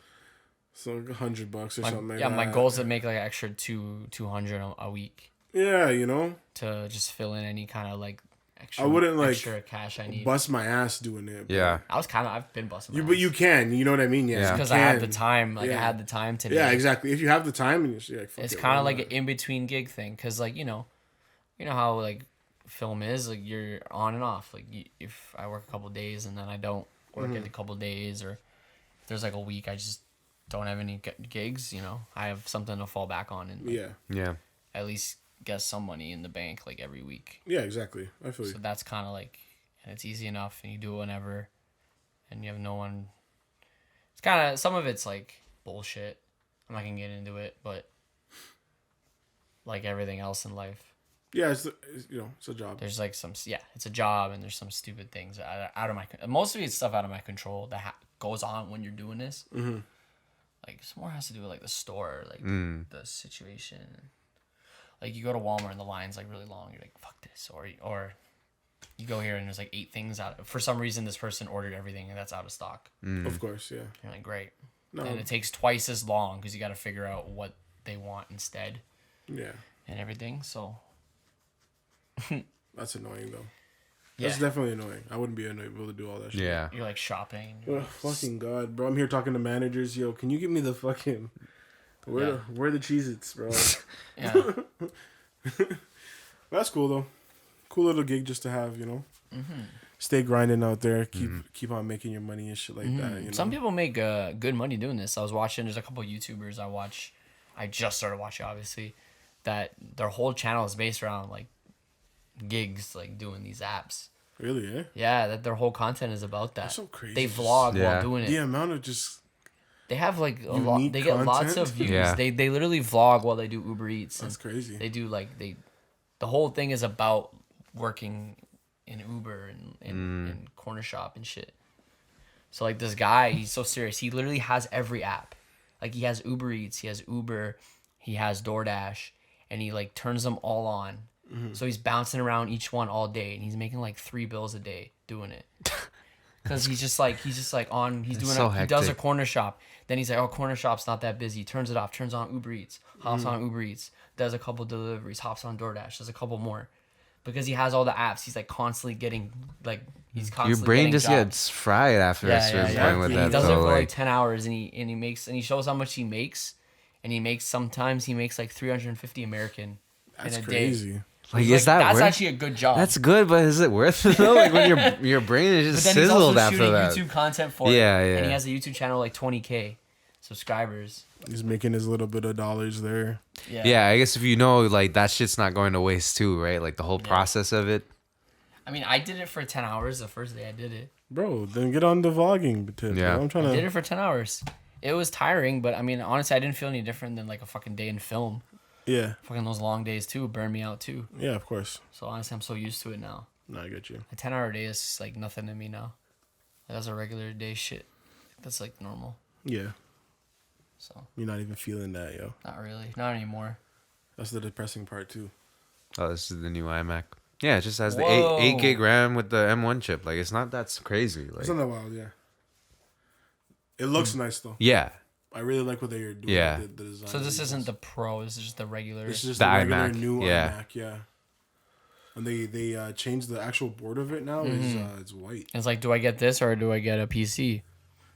So $100 or something like that. Yeah, my goal is to make like an extra 200 a week. Yeah, to just fill in any kind of like. Extra, I wouldn't like extra cash I need. Bust my ass doing it. Yeah. I've been busting my ass. But you can, you know what I mean? Yeah. Because I had the time. Like I had the time today. Yeah, exactly. If you have the time and you're like, it's kind of like an in-between gig thing. Because like, you know how like film is, like you're on and off. Like if I work a couple days and then I don't work in a couple days, or if there's like a week I just don't have any gigs, I have something to fall back on and at least get some money in the bank like every week. Yeah, exactly. I feel you. So that's kind of like, and it's easy enough, and you do it whenever, and you have no one. It's kind of, some of it's like bullshit. I'm not gonna get into it, but like everything else in life. Yeah, it's a job. There's like it's a job, and there's some stupid things out of my. Most of it's stuff out of my control that goes on when you're doing this. Mm-hmm. Like some more has to do with like the store, like the situation. Like you go to Walmart and the line's like really long. You're like, fuck this. Or you go here and there's like 8 things out. For some reason, this person ordered everything and that's out of stock. Of course, yeah. You're like, great. No. And it takes twice as long because you got to figure out what they want instead. Yeah. And everything. So. That's annoying though. Yeah. That's definitely annoying. I wouldn't be able to do all that shit. Yeah. You're like shopping. Oh, fucking God, bro. I'm here talking to managers. Yo, can you give me the fucking... Where are the Cheez-Its, bro? Yeah. That's cool, though. Cool little gig just to have, Stay grinding out there. Keep on making your money and shit like that, Some people make good money doing this. I was watching, there's a couple YouTubers I just started watching, obviously, that their whole channel is based around, like, gigs, like, doing these apps. Really, eh? Yeah, that their whole content is about that. That's so crazy. They vlog while doing it. The amount of just... They have like a lot. They get lots of views. Yeah. They literally vlog while they do Uber Eats. That's crazy. They do like the whole thing is about working in Uber and corner shop and shit. So like this guy, he's so serious. He literally has every app. Like he has Uber Eats, he has Uber, he has DoorDash, and he like turns them all on. So he's bouncing around each one all day, and he's making like 3 bills a day doing it. Because he's just like on. He does a corner shop. Then he's like, oh, corner shop's not that busy. Turns it off. Turns on Uber Eats. Hops on Uber Eats. Does a couple deliveries. Hops on DoorDash. Does a couple more. Because he has all the apps. He's like constantly getting like your brain just gets fried after I start going with that. He does it for like 10 hours, and he shows how much he makes, and sometimes he makes like 350 American in a crazy. day. Like, is that that's worth? Actually a good job. That's good, but is it worth it though? Like when your brain is just sizzled after that. But then he's also shooting YouTube content for it. And he has a YouTube channel like 20K. subscribers. He's making his little bit of dollars there. Yeah, I guess if you know, like, that shit's not going to waste too, right? Like, the whole process of it. I mean, I did it for 10 hours the first day I did it. Bro, then get on the vlogging tip. Yeah. Bro. I did it for 10 hours. It was tiring, but I mean, honestly, I didn't feel any different than like a fucking day in film. Yeah. Fucking those long days too burn me out too. Yeah, of course. So honestly, I'm so used to it now. No, I get you. A 10-hour day is like nothing to me now. Like, that's a regular day shit. That's like normal. Yeah. So You're not even feeling that, yo. not really, not anymore. That's the depressing part too. Oh, this is the new iMac. Yeah, it just has the Whoa. 8 gig RAM with the M1 chip. Like, it's not that crazy. Like, It's not that wild, yeah. It looks nice though. yeah. I really like what they're doing. Yeah. The design. So this isn't the Pro. This is just the regular. This is just The the regular iMac, new yeah. iMac, yeah. And they changed the actual board of it now. It's white. It's like, do I get this or do I get a PC?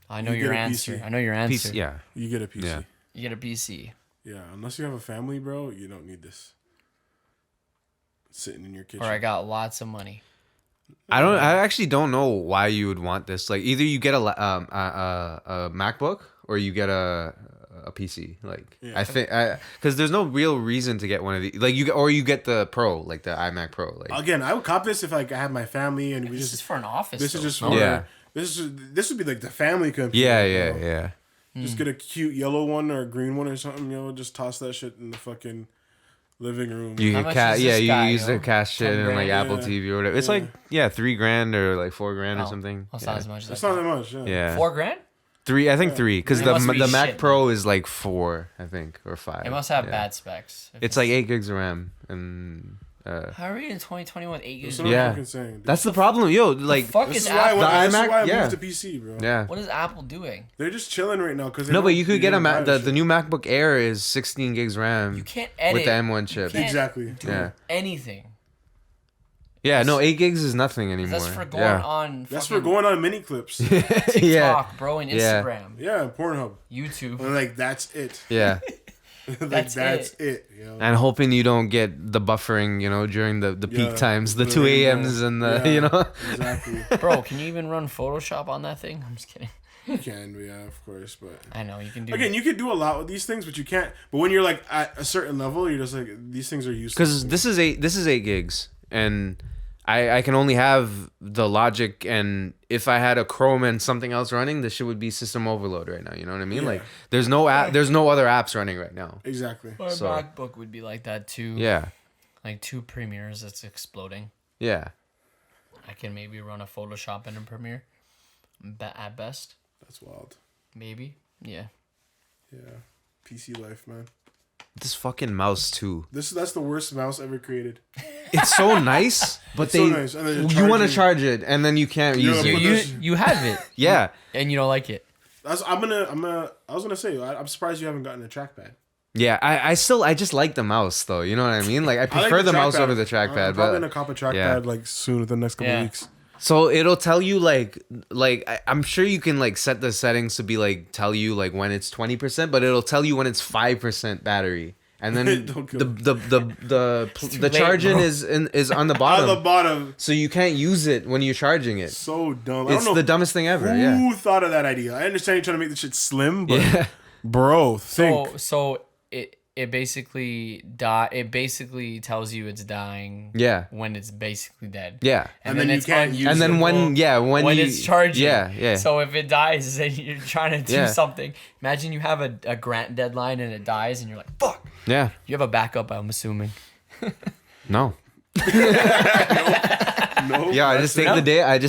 I know You your get a answer. PC. I know your answer. PC, yeah. You get a PC. Yeah. You get a PC. Yeah, unless you have a family, bro, you don't need this. Sitting in your kitchen. Or I got lots of money. I actually don't know why you would want this. Like, either you get a MacBook or you get a PC. Like, Yeah. I think because there's no real reason to get one of these. Like, you get the Pro, like the iMac Pro. Like, Again, I would cop this if like I had my family and we This just. is for an office. This is though. just for. Yeah. This would be like the family computer. yeah, bro. yeah. Just get a cute yellow one or a green one or something. You know, just toss that shit in the fucking living room. You How can much is this you guy, use yo? the cash shit 10 and like grand? Apple Yeah. TV or whatever. It's Yeah. like $3,000 or like $4,000 or Oh, something. That's Yeah. not as much. That's as I not that thought. much. Yeah. Yeah. $4,000? I think 3 because It the must be Mac shit, Pro is like 4, I think, or 5. It must have Yeah. bad specs. If It's like 8 gigs of RAM and How are we in 2021 with 8 gigs? That's what Yeah. I'm fucking saying. Dude. that's the problem, yo. Like, Fuck This is is why I Apple? went, The this is iMac, why I yeah. moved to PC, bro. yeah. What is Apple doing? They're just chilling right now because No, but you could get the new MacBook Air is 16 gigs RAM You can't edit with the M1 chip. can't Exactly. do Yeah. anything. Yeah, no, 8 gigs is nothing anymore. That's for going yeah. on. That's for fucking going on mini clips. TikTok, yeah, bro, and Yeah. Instagram, Yeah, Pornhub. YouTube. And like that's it. yeah. Like That's it. Yo. And hoping you don't get the buffering, during the Yeah, peak times, the the 2 rainbow. a.m.s and the, Yeah. Exactly. Bro, can you even run Photoshop on that thing? I'm just kidding. You can, yeah, of course, but I know you can do. again, you can do a lot with these things, but you can't. But when you're like at a certain level, you're just like these things are useless. Because this is 8 gigs, and I can only have the logic, and if I had a Chrome and something else running, this shit would be system overload right now. You know what I mean? Yeah. Like there's no other apps running right now. Exactly. My so- MacBook would be like that too. Yeah, Like 2 Premieres, it's exploding. yeah. I can maybe run a Photoshop in a Premiere, at best. That's wild. Maybe. Yeah. Yeah. PC life, man. This fucking mouse too. That's the worst mouse ever created. It's so nice, but It's so nice. And then you want to charging. charge it, and then you can't You use know, it. but You this- you have it Yeah, and you don't like it. I was gonna say I'm surprised you haven't gotten a trackpad. yeah. I just like the mouse though. You know what I mean? Like I I like prefer the mouse trackpad. over the I'm trackpad. probably gonna But cop a trackpad yeah. like soon within the next couple Yeah. weeks. so it'll tell you I'm sure you can like set the settings to be like tell you like when it's 20%, but it'll tell you when it's 5% battery. And then Don't kill the late, charging bro. is on the bottom. On the bottom. So you can't use it when you're charging it. So dumb. I It's don't know the dumbest thing ever. who Yeah. thought of that idea. I understand you're trying to make this shit slim, but Yeah. bro, think. So it basically it basically tells you it's dying Yeah. when it's basically dead. Yeah. And then you it's can't use And then when when you, it's charging. Yeah, yeah. So if it dies and you're trying to do Yeah. something, imagine you have a grant deadline and it dies and you're like, fuck. yeah. You have a backup, I'm assuming. No. No, Yeah, I that's just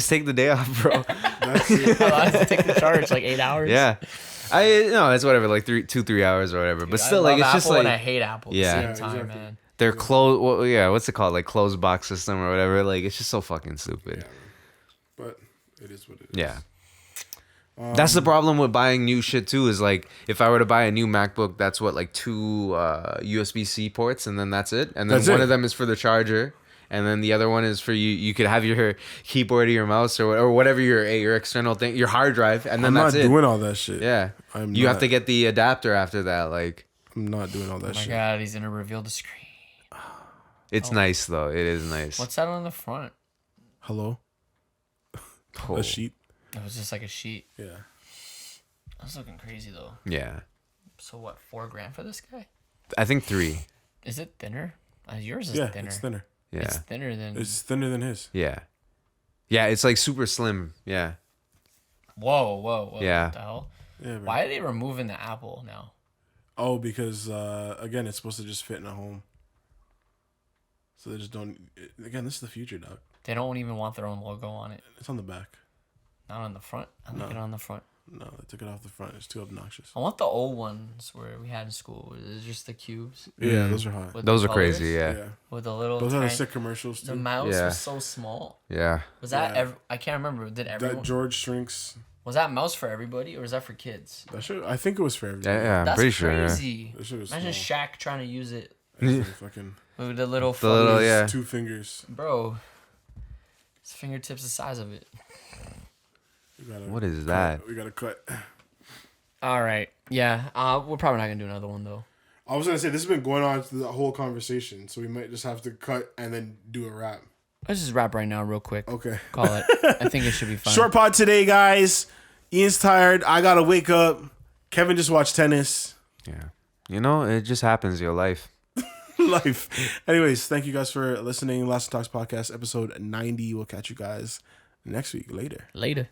take the day off, bro. That's it. I have to take the charge like 8 hours. Yeah. It's whatever, like 3 hours or whatever. But I still, love like, it's Apple just like and I hate Apple at Yeah. the Yeah, same time, exactly. man. they're closed. Well, yeah, what's it called? Like closed box system or whatever. Like, it's just so fucking stupid. But it is what it is. Yeah. That's the problem with buying new shit too. Is like if I were to buy a new MacBook, that's what like 2 USB-C ports, and then that's it. And then That's one it. of them is for the charger, and then the other one is for you. You could have your keyboard or your mouse or whatever your external thing, your hard drive, and then I'm that's not it. doing all that shit. Yeah, I'm you have not. to get the adapter after that. Like I'm not doing all that Oh my shit. god, he's gonna reveal the screen. it's nice though. It is nice. What's that on the front? Hello? Oh. A sheet? It was just like a sheet. Yeah. That's looking crazy though. Yeah. So what? $4,000 for this guy? I think 3. Is it thinner? Yours is thinner. It's thinner. Yeah. It's thinner than. It's thinner than his. Yeah. Yeah, it's like super slim. Yeah. Whoa! Yeah. What the hell? Yeah, bro. Why are they removing the Apple now? Oh, because again, it's supposed to just fit in a home. So they just don't. Again, this is the future, dog. They don't even want their own logo on it. It's on the back. Not on the front. I'm looking on the front. No, they took it off the front. It's too obnoxious. I want the old ones where we had in school. It's just the cubes. Yeah, those are hot. with Those the are crazy, colors, yeah. With the little. Those are the tiny- sick commercials too. The mouse Yeah. was so small. Yeah. Was that Yeah. I can't remember. Did everyone? That George shrinks. Was that mouse for everybody or was that for kids? That shit. I think it was for everybody. Yeah, I'm That's pretty sure. Yeah. crazy. That shit was Imagine small. Shaq trying to use it Actually, fucking with the little. The little, fucking- yeah. 2 fingers. Bro, his fingertips the size of it. What is that? We gotta cut. All right. Yeah. We're probably not gonna do another one though. I was gonna say this has been going on through the whole conversation, so we might just have to cut and then do a wrap. Let's just wrap right now, real quick. Okay. Call it. I think it should be fine. Short pod today, guys. Ian's tired. I gotta wake up. Kevin just watched tennis. Yeah. You know, it just happens, your life. Life. Anyways, thank you guys for listening. Lost Talks podcast, episode 90. We'll catch you guys next week. Later.